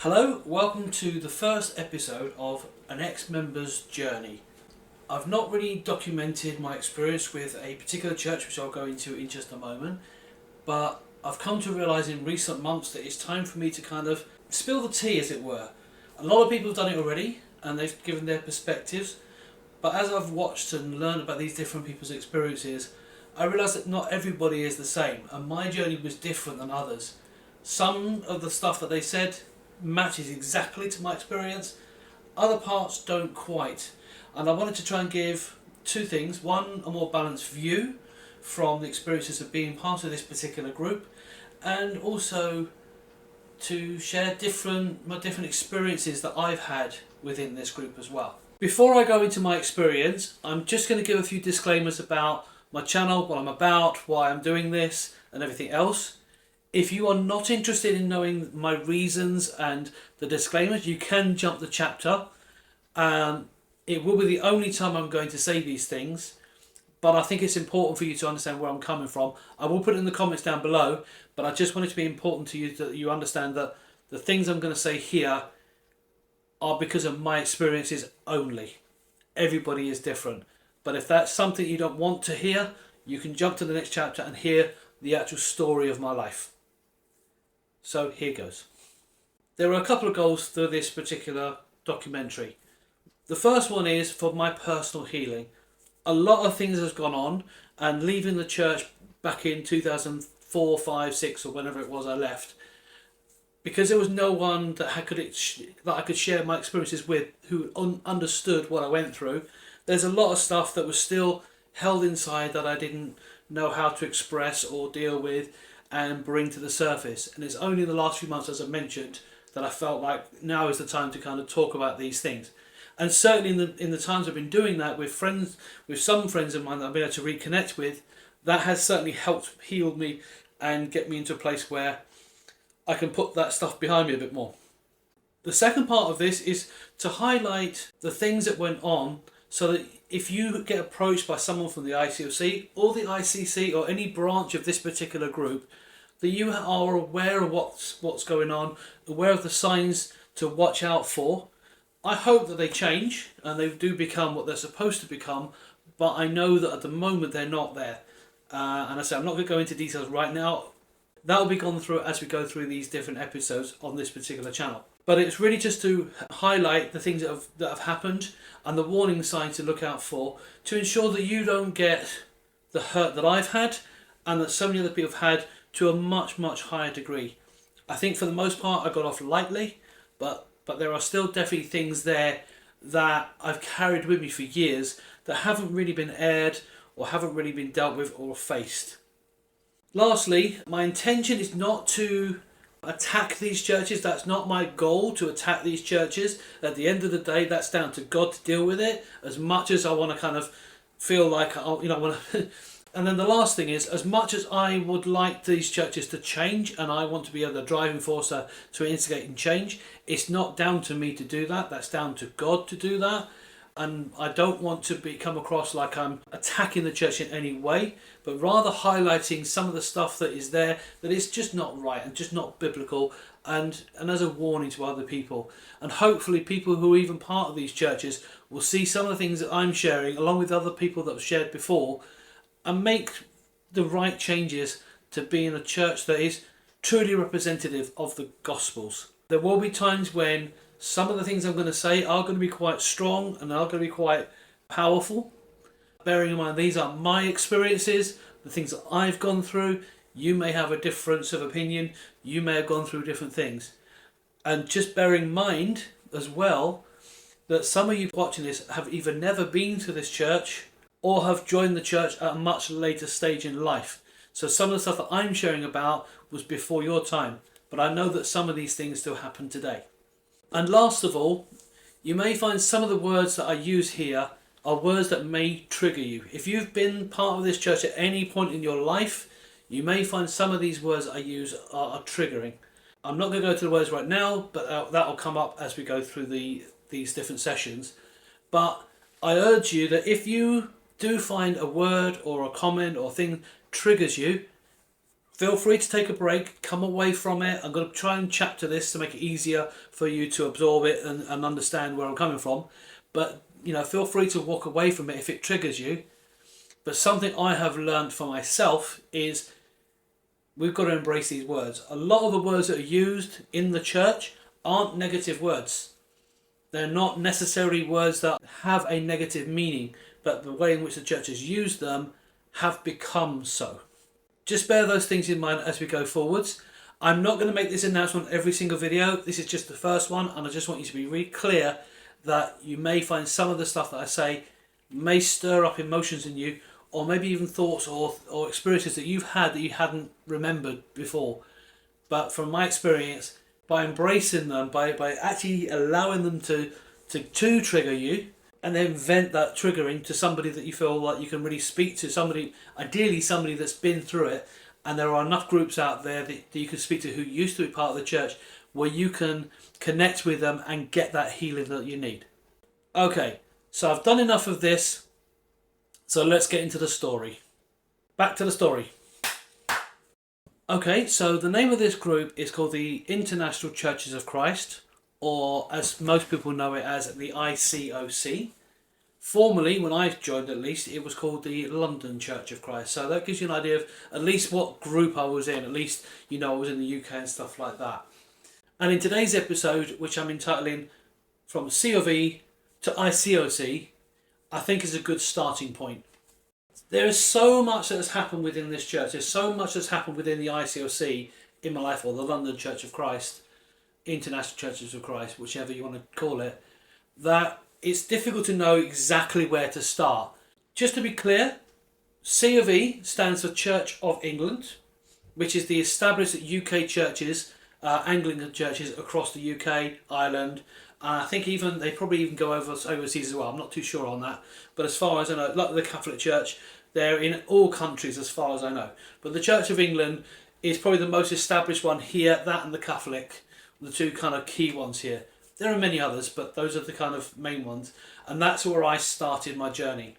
Hello, welcome to the first episode of an ex-member's journey. I've not really documented my experience with a particular church, which I'll go into in just a moment, but I've come to realise in recent months that it's time for me to kind of spill the tea, as it were. A lot of people have done it already, and they've given their perspectives, but as I've watched and learned about these different people's experiences, I realised that not everybody is the same, and my journey was different than others. Some of the stuff that they said matches exactly to my experience, other parts don't quite, and I wanted to try and give two things: one, a more balanced view from the experiences of being part of this particular group, and also to share my different experiences that I've had within this group as well. Before I go into my experience, I'm just going to give a few disclaimers about my channel, what I'm about, why I'm doing this, and everything else. If you are not interested in knowing my reasons and the disclaimers, you can jump the chapter. It will be the only time I'm going to say these things, but I think it's important for you to understand where I'm coming from. I will put it in the comments down below, but I just want it to be important to you that you understand that the things I'm going to say here are because of my experiences only. Everybody is different. But if that's something you don't want to hear, you can jump to the next chapter and hear the actual story of my life. So here goes. There are a couple of goals for this particular documentary. The first one is for my personal healing. A lot of things has gone on, and leaving the church back in 2004, 5, 6 or whenever it was I left, because there was no one that I could share my experiences with who understood what I went through. There's a lot of stuff that was still held inside that I didn't know how to express or deal with and bring to the surface. And it's only in the last few months, as I mentioned, that I felt like now is the time to kind of talk about these things. And certainly in the times I've been doing that with some friends of mine that I've been able to reconnect with, that has certainly helped heal me and get me into a place where I can put that stuff behind me a bit more. The second part of this is to highlight the things that went on, so that if you get approached by someone from the ICOC or the ICC or any branch of this particular group, that you are aware of what's going on, aware of the signs to watch out for. I hope that they change and they do become what they're supposed to become, but I know that at the moment they're not there. And I say I'm not going to go into details right now. That will be gone through as we go through these different episodes on this particular channel. But it's really just to highlight the things that have happened and the warning signs to look out for, to ensure that you don't get the hurt that I've had and that so many other people have had to a much, much higher degree. I think for the most part I got off lightly, but there are still definitely things there that I've carried with me for years that haven't really been aired or haven't really been dealt with or faced. Lastly, my intention is not to attack these churches. That's not my goal, to attack these churches. At the end of the day, that's down to God to deal with it, as much as I want to kind of feel like I want to. And then the last thing is, as much as I would like these churches to change and I want to be the driving force to instigate and change, it's not down to me to do that. That's down to God to do that. And I don't want to come across like I'm attacking the church in any way, but rather highlighting some of the stuff that is there that is just not right and just not biblical, and as a warning to other people. And hopefully people who are even part of these churches will see some of the things that I'm sharing along with other people that have shared before and make the right changes to be in a church that is truly representative of the Gospels. There will be times when some of the things I'm going to say are going to be quite strong and are going to be quite powerful. Bearing in mind these are my experiences, the things that I've gone through. You may have a difference of opinion. You may have gone through different things. And just bearing in mind as well that some of you watching this have either never been to this church or have joined the church at a much later stage in life. So some of the stuff that I'm sharing about was before your time, but I know that some of these things still happen today. And last of all, you may find some of the words that I use here are words that may trigger you. If you've been part of this church at any point in your life, you may find some of these words I use are triggering. I'm not going to go to the words right now, but that will come up as we go through these different sessions. But I urge you that if you do find a word or a comment or thing triggers you, Feel free to take a break, come away from it. I'm going to try and chapter this to make it easier for you to absorb it and understand where I'm coming from. But, feel free to walk away from it if it triggers you. But something I have learned for myself is we've got to embrace these words. A lot of the words that are used in the church aren't negative words. They're not necessarily words that have a negative meaning, but the way in which the church has used them have become so. Just bear those things in mind as we go forwards. I'm not going to make this announcement every single video. This is just the first one, and I just want you to be really clear that you may find some of the stuff that I say may stir up emotions in you, or maybe even thoughts or experiences that you've had that you hadn't remembered before. But from my experience, by embracing them, by actually allowing them to trigger you, and then vent that triggering to somebody that you feel like you can really speak to, somebody, ideally somebody that's been through it, and there are enough groups out there that you can speak to who used to be part of the church, where you can connect with them and get that healing that you need. Okay, so I've done enough of this, so let's get into the story. Back to the story. Okay, so the name of this group is called the International Churches of Christ, or as most people know it as the ICOC. Formerly, when I joined at least, it was called the London Church of Christ. So that gives you an idea of at least what group I was in. At least, I was in the UK and stuff like that. And in today's episode, which I'm entitling From CofE to ICOC, I think is a good starting point. There is so much that has happened within this church. There's so much that's happened within the ICOC in my life, or the London Church of Christ, International Churches of Christ, whichever you want to call it, that it's difficult to know exactly where to start. Just to be clear, CofE stands for Church of England, which is the established UK churches, Anglican churches across the UK, Ireland. I think they probably even go overseas as well. I'm not too sure on that. But as far as I know, like the Catholic Church, they're in all countries as far as I know. But the Church of England is probably the most established one here, that and the Catholic, the two kind of key ones here. There are many others, but those are the kind of main ones. And that's where I started my journey.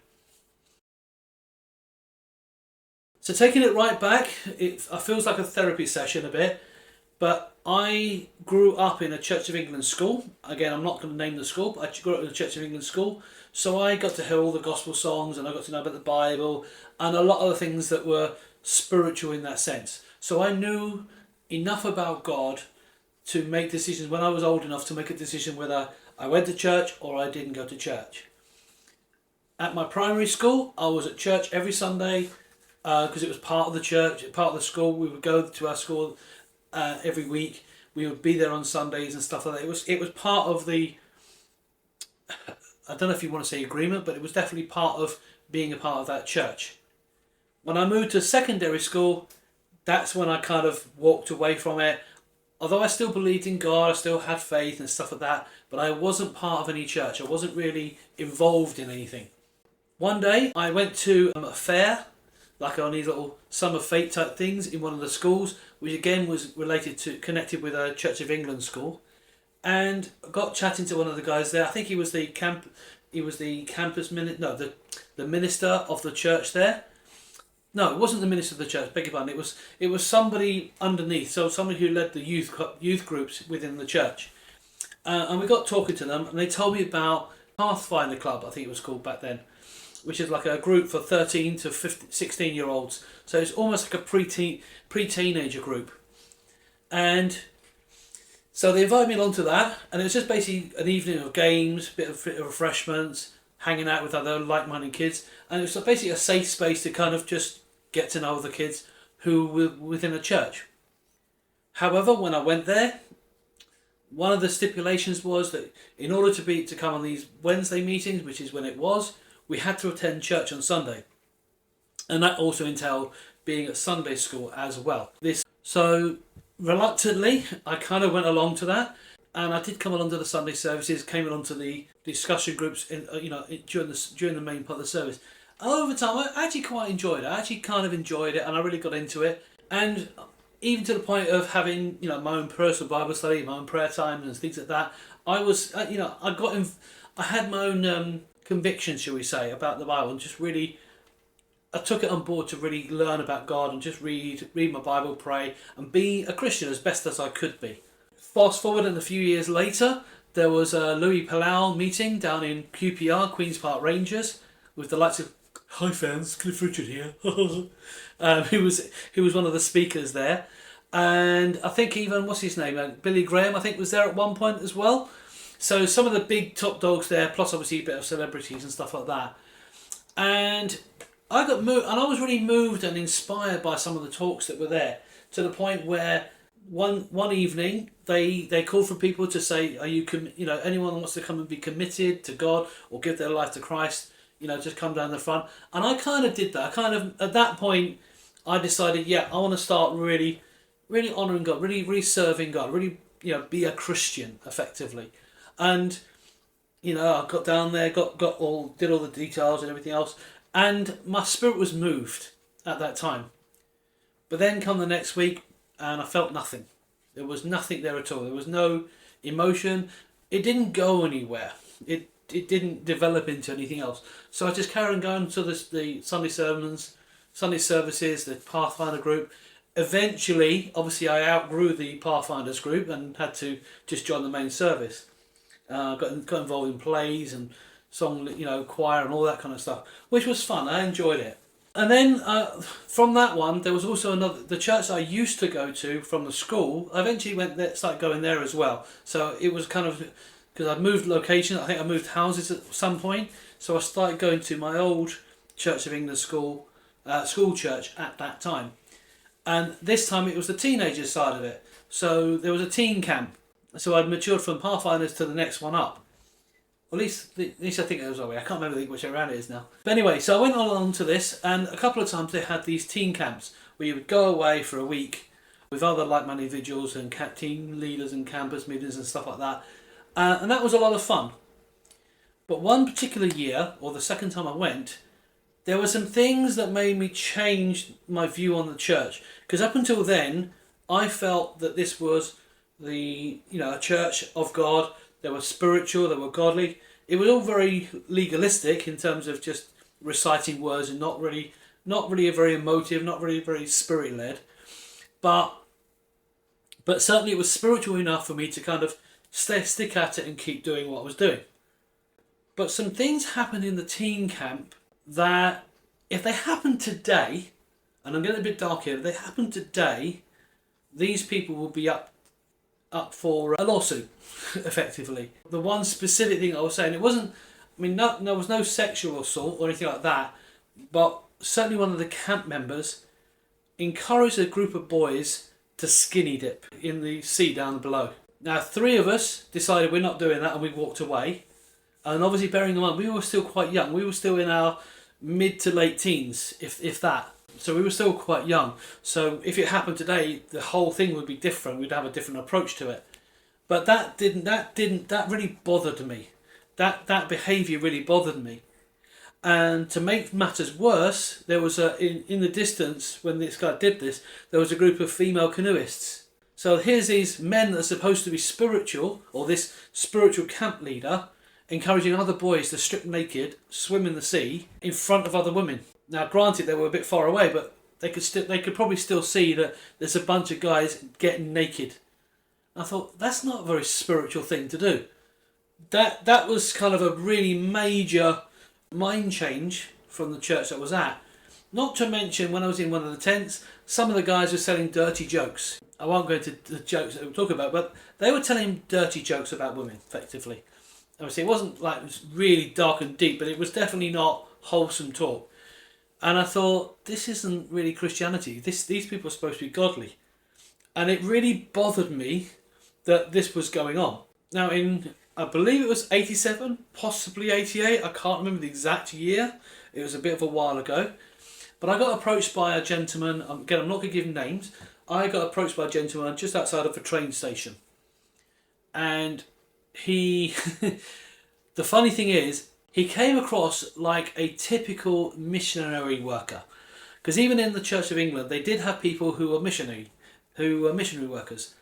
So taking it right back, it feels like a therapy session a bit, but I grew up in a Church of England school. Again, I'm not going to name the school, but I grew up in a Church of England school. So I got to hear all the gospel songs, and I got to know about the Bible and a lot of the things that were spiritual in that sense. So I knew enough about God to make decisions when I was old enough to make a decision whether I went to church or I didn't go to church. At my primary school, I was at church every Sunday because it was part of the church, part of the school. We would go to our school every week. We would be there on Sundays and stuff like that. It was part of the, I don't know if you want to say agreement, but it was definitely part of being a part of that church. When I moved to secondary school, that's when I kind of walked away from it. Although I still believed in God, I still had faith and stuff like that, but I wasn't part of any church. I wasn't really involved in anything. One day I went to a fair, like on these little summer fete type things in one of the schools, which again was connected with a Church of England school, and got chatting to one of the guys there. I think he was the campus minister, no, the minister of the church there. No, it wasn't the minister of the church, beg your pardon. It was somebody underneath, so somebody who led the youth groups within the church. And we got talking to them, and they told me about Pathfinder Club, I think it was called back then, which is like a group for 13 to 16-year-olds. So it's almost like a pre-teenager group. And so they invited me along to that, and it was just basically an evening of games, bit of refreshments, hanging out with other like-minded kids, and it was basically a safe space to kind of just get to know the kids who were within a church. However, when I went there, one of the stipulations was that in order to come on these Wednesday meetings, which is when it was, we had to attend church on Sunday. And that also entailed being at Sunday school as well. So reluctantly, I kind of went along to that, and I did come along to the Sunday services, came along to the discussion groups during the main part of the service. And over time, I actually quite enjoyed it. I actually kind of enjoyed it, and I really got into it. And even to the point of having, my own personal Bible study, my own prayer times and things like that. I had my own convictions, shall we say, about the Bible, and just really I took it on board to really learn about God and just read my Bible, pray, and be a Christian as best as I could be. Fast forward, and a few years later, there was a Louis Palau meeting down in QPR, Queen's Park Rangers, with the likes of, hi fans, Cliff Richard here, who was one of the speakers there. And I think even, what's his name, Billy Graham, I think, was there at one point as well. So some of the big top dogs there, plus obviously a bit of celebrities and stuff like that. And I got moved, and I was really moved and inspired by some of the talks that were there, to the point where one evening they called for people to say, are you anyone who wants to come and be committed to God or give their life to Christ, just come down the front. And I kind of did that. At that point I decided, I want to start really honouring God, really serving God, really be a Christian effectively. And I got down there, did all the details and everything else, and my spirit was moved at that time. But then come the next week, and I felt nothing. There was nothing there at all. There was no emotion. It didn't go anywhere. It didn't develop into anything else. So I just carried on going to the Sunday sermons, Sunday services, the Pathfinder group. Eventually, obviously, I outgrew the Pathfinders group and had to just join the main service. Got involved in plays and song, choir and all that kind of stuff, which was fun. I enjoyed it. And then from that one, there was also the church I used to go to from the school. I eventually started going there as well. So it was kind of, because I moved location, I think I moved houses at some point. So I started going to my old Church of England school church at that time. And this time it was the teenagers side of it. So there was a teen camp. So I'd matured from Pathfinders to the next one up. At least I think it was that way. I can't remember which way around it is now. But anyway, so I went along to this, and a couple of times they had these teen camps where you would go away for a week with other like-minded individuals and team leaders and campus meetings and stuff like that. And that was a lot of fun. But one particular year, or the second time I went, there were some things that made me change my view on the church. Because up until then, I felt that this was a church of God. They were spiritual, they were godly. It was all very legalistic in terms of just reciting words and not really very emotive, not really very spirit-led. But certainly it was spiritual enough for me to kind of stick at it and keep doing what I was doing. But some things happened in the teen camp that, if they happened today, and I'm getting a bit dark here, if they happened today, these people will be up for a lawsuit, effectively. The one specific thing I was saying, there was no sexual assault or anything like that, but certainly one of the camp members encouraged a group of boys to skinny dip in the sea down below. Now, 3 of us decided we're not doing that, and we walked away. And obviously, bearing in mind, we were still quite young. We were still in our mid to late teens, if that. So we were still quite young. So if it happened today, the whole thing would be different. We'd have a different approach to it. But that really bothered me. That behaviour really bothered me. And to make matters worse, there was in the distance when this guy did this, there was a group of female canoeists. So here's these men that are supposed to be spiritual, or this spiritual camp leader, encouraging other boys to strip naked, swim in the sea in front of other women. Now, granted, they were a bit far away, but they could probably still see that there's a bunch of guys getting naked. I thought, that's not a very spiritual thing to do. That was kind of a really major mind change from the church that I was at. Not to mention, when I was in one of the tents, some of the guys were selling dirty jokes. I won't go into the jokes that we're talking about, but they were telling dirty jokes about women, effectively. Obviously, it wasn't like it was really dark and deep, but it was definitely not wholesome talk. And I thought, this isn't really Christianity. These people are supposed to be godly. And it really bothered me that this was going on. Now, I believe it was 87, possibly 88. I can't remember the exact year. It was a bit of a while ago. But I got approached by a gentleman. Again, I'm not going to give names. I got approached by a gentleman just outside of a train station. And he... the funny thing is, he came across like a typical missionary worker. Because even in the Church of England, they did have people who were missionary workers.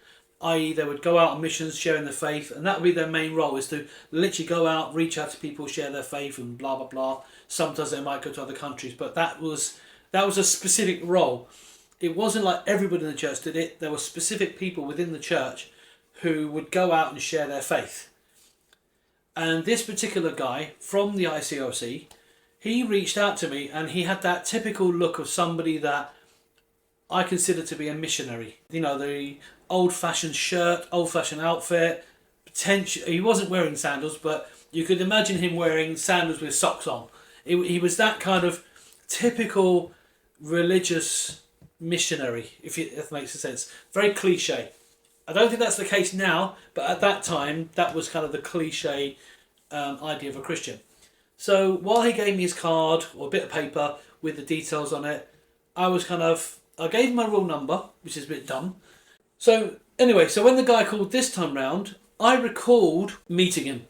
i.e. they would go out on missions sharing their faith, and that would be their main role, is to literally go out, reach out to people, share their faith and blah blah blah. Sometimes they might go to other countries, but that was a specific role. It wasn't like everybody in the church did it. There were specific people within the church who would go out and share their faith. And this particular guy from the ICOC, he reached out to me, and he had that typical look of somebody that I consider to be a missionary. You know, the old-fashioned shirt, old-fashioned outfit. He wasn't wearing sandals, but you could imagine him wearing sandals with socks on. He was that kind of typical religious missionary, if it makes sense. Very cliche. I don't think that's the case now, but at that time, that was kind of the cliche idea of a Christian. So while he gave me his card or a bit of paper with the details on it, I gave him my roll number, which is a bit dumb. So anyway, when the guy called this time round, I recalled meeting him.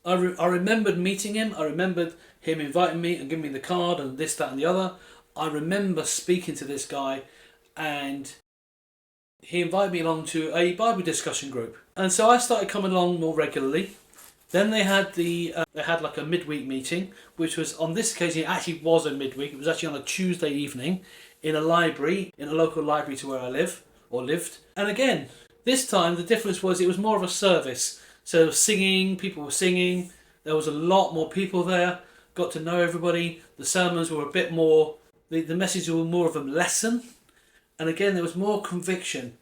I remembered meeting him. I remembered him inviting me and giving me the card and this, that and the other. I remember speaking to this guy, and he invited me along to a Bible discussion group. And so I started coming along more regularly. Then they had like a midweek meeting, which was, on this occasion, it actually was a midweek. It was actually on a Tuesday evening in a local library to where I lived. And again, this time the difference was it was more of a service. So people were singing, there was a lot more people there, got to know everybody. The sermons were a bit more, the messages were more of a lesson. And again, there was more conviction.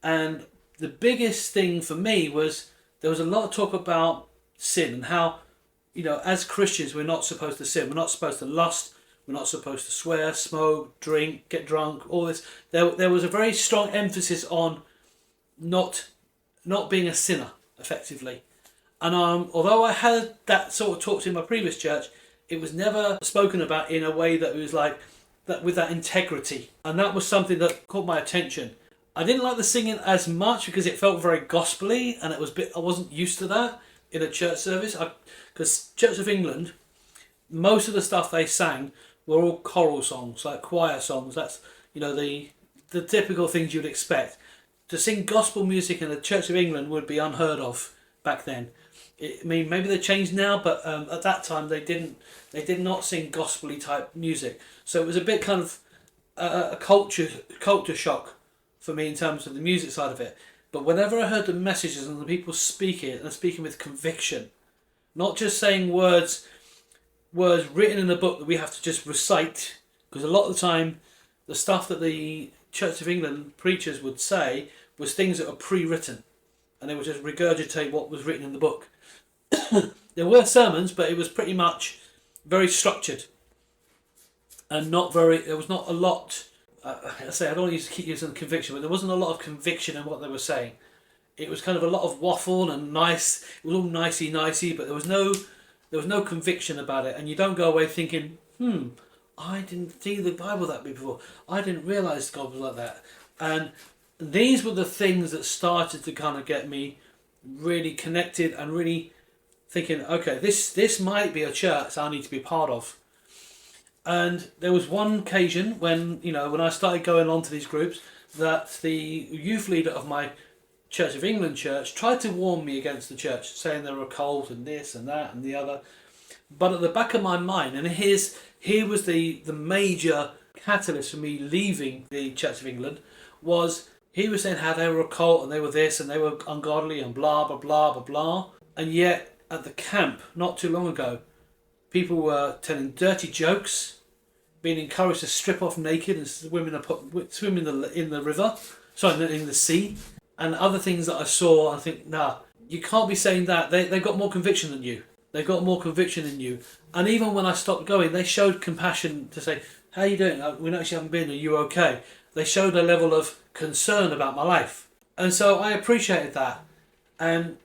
And the biggest thing for me was there was a lot of talk about sin and how, as Christians, we're not supposed to sin. We're not supposed to lust. We're not supposed to swear, smoke, drink, get drunk, all this. There was a very strong emphasis on not being a sinner, effectively. And although I had that sort of talk in my previous church, it was never spoken about in a way that was like that, with that integrity. And that was something that caught my attention. I didn't like the singing as much because it felt very gospelly, and I wasn't used to that in a church service. Because Church of England, most of the stuff they sang were all choral songs, like choir songs. That's the typical things you'd expect. To sing gospel music in the Church of England would be unheard of back then. Maybe they changed now, but at that time they did not sing gospel-y type music. So it was a bit kind of a culture shock for me in terms of the music side of it. But whenever I heard the messages and the people speaking with conviction, not just saying words written in a book that we have to just recite, because a lot of the time the stuff that the Church of England preachers would say was things that were pre-written, and they would just regurgitate what was written in the book. There were sermons, but it was pretty much very structured and there was not a lot. I don't want to keep using conviction, but there wasn't a lot of conviction in what they were saying. It was kind of a lot of waffle and nice. It was all nicey, but there was no conviction about it, and you don't go away thinking, I didn't see the Bible that way before. I didn't realise God was like that. And these were the things that started to kind of get me really connected and really thinking, okay, this might be a church I need to be part of. And there was one occasion when I started going on to these groups that the youth leader of my Church of England church tried to warn me against the church, saying they were a cult and this and that and the other. But at the back of my mind, and here was the major catalyst for me leaving the Church of England, was he was saying how they were a cult and they were this and they were ungodly and blah, blah, blah, blah, blah. And yet at the camp, not too long ago, people were telling dirty jokes, being encouraged to strip off naked and swim in the river, in the sea, and other things that I saw. I think, you can't be saying that. They've got more conviction than you. They've got more conviction than you. And even when I stopped going, they showed compassion to say, how are you doing? We actually haven't been. Are you okay? They showed a level of concern about my life. And so I appreciated that. And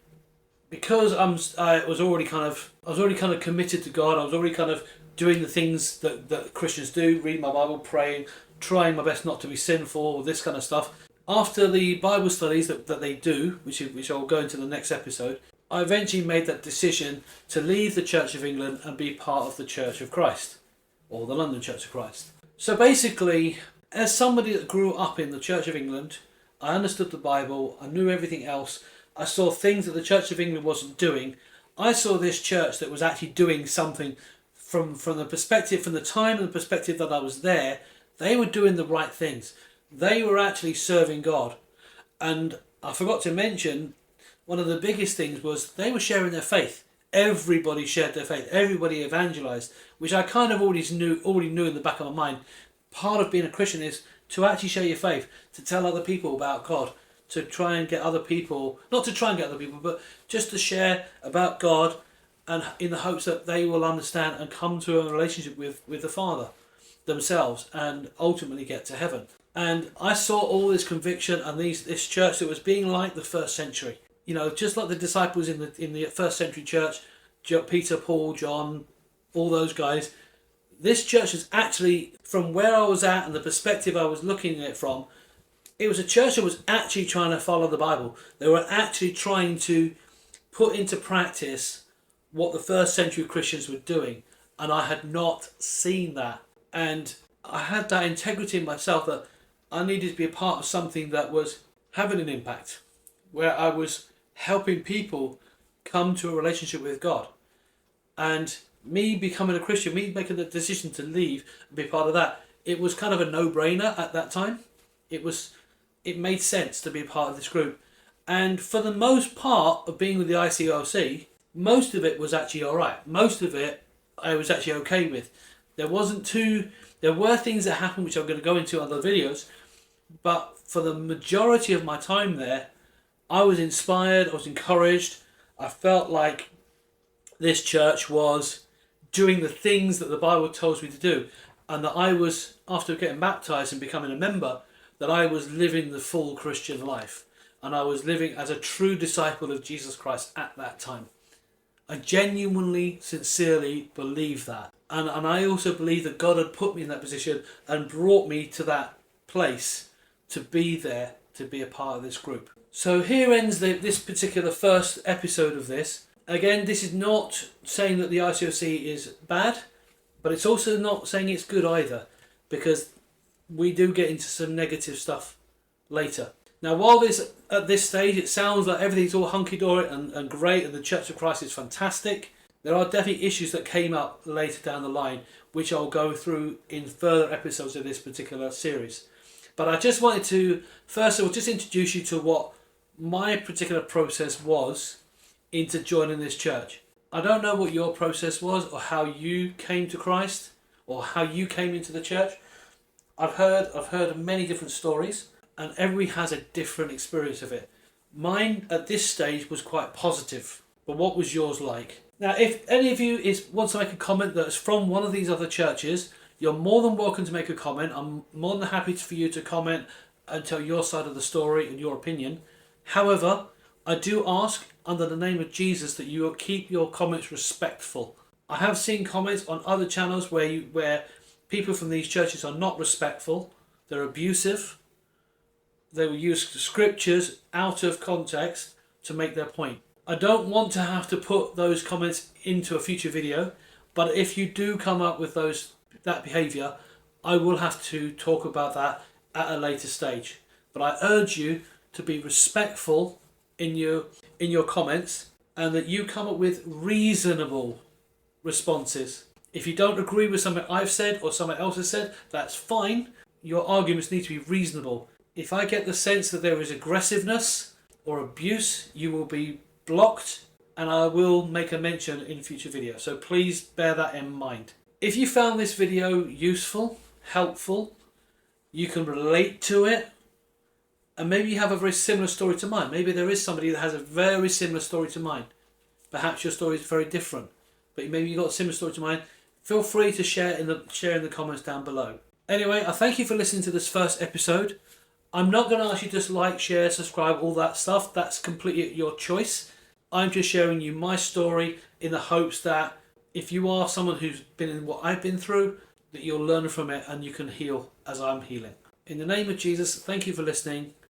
because I was already kind of committed to God, I was already kind of doing the things that Christians do, reading my Bible, praying, trying my best not to be sinful, this kind of stuff. After the Bible studies that they do, which I'll go into the next episode, I eventually made that decision to leave the Church of England and be part of the Church of Christ, or the London Church of Christ. So basically, as somebody that grew up in the Church of England, I understood the Bible, I knew everything else, I saw things that the Church of England wasn't doing. I saw this church that was actually doing something from the perspective, from the time and the perspective that I was there. They were doing the right things. They were actually serving God. And I forgot to mention, one of the biggest things was they were sharing their faith. Everybody shared their faith. Everybody evangelized, which I kind of already knew in the back of my mind. Part of being a Christian is to actually share your faith, to tell other people about God, to try and get other people, not to try and get other people, but just to share about God, and in the hopes that they will understand and come to a relationship with the Father themselves and ultimately get to heaven. And I saw all this conviction and this church that was being like the first century. You know, just like the disciples in the first century church, Peter, Paul, John, all those guys. This church is actually, from where I was at and the perspective I was looking at it from, it was a church that was actually trying to follow the Bible. They were actually trying to put into practice what the first century Christians were doing. And I had not seen that. And I had that integrity in myself that I needed to be a part of something that was having an impact, where I was helping people come to a relationship with God. And me becoming a Christian, me making the decision to leave and be part of that, it was kind of a no-brainer at that time. It made sense to be a part of this group. And for the most part of being with the ICOC, most of it was actually alright. Most of it I was actually okay with. There were things that happened which I'm going to go into in other videos, but for the majority of my time there, I was inspired, I was encouraged. I felt like this church was doing the things that the Bible tells me to do, and that I was, after getting baptized and becoming a member, that I was living the full Christian life, and I was living as a true disciple of Jesus Christ at that time. I genuinely, sincerely believe that. And I also believe that God had put me in that position and brought me to that place to be there, to be a part of this group. So here ends this particular first episode of this. Again, this is not saying that the ICOC is bad, but it's also not saying it's good either, because we do get into some negative stuff later. Now, while at this stage it sounds like everything's all hunky-dory and great and the Church of Christ is fantastic, there are definitely issues that came up later down the line, which I'll go through in further episodes of this particular series. But I just wanted to, first of all, just introduce you to what my particular process was into joining this church. I don't know what your process was, or how you came to Christ, or how you came into the church. I've heard of many different stories, and everybody has a different experience of it. Mine at this stage was quite positive, but what was yours like? Now, if any of you want to make a comment that's from one of these other churches, you're more than welcome to make a comment. I'm more than happy for you to comment and tell your side of the story and your opinion. However, I do ask, under the name of Jesus, that you keep your comments respectful. I have seen comments on other channels where people from these churches are not respectful, they're abusive, they will use scriptures out of context to make their point. I don't want to have to put those comments into a future video, but if you do come up with that behaviour, I will have to talk about that at a later stage. But I urge you to be respectful in your comments, and that you come up with reasonable responses. If you don't agree with something I've said or someone else has said, that's fine. Your arguments need to be reasonable. If I get the sense that there is aggressiveness or abuse, you will be blocked, and I will make a mention in future videos. So please bear that in mind. If you found this video useful, helpful, you can relate to it, and maybe you have a very similar story to mine. Maybe there is somebody that has a very similar story to mine. Perhaps your story is very different, but maybe you've got a similar story to mine. Feel free to share in the comments down below. Anyway, I thank you for listening to this first episode. I'm not going to ask you to just like, share, subscribe, all that stuff. That's completely at your choice. I'm just sharing you my story in the hopes that if you are someone who's been in what I've been through, that you'll learn from it and you can heal as I'm healing. In the name of Jesus, thank you for listening.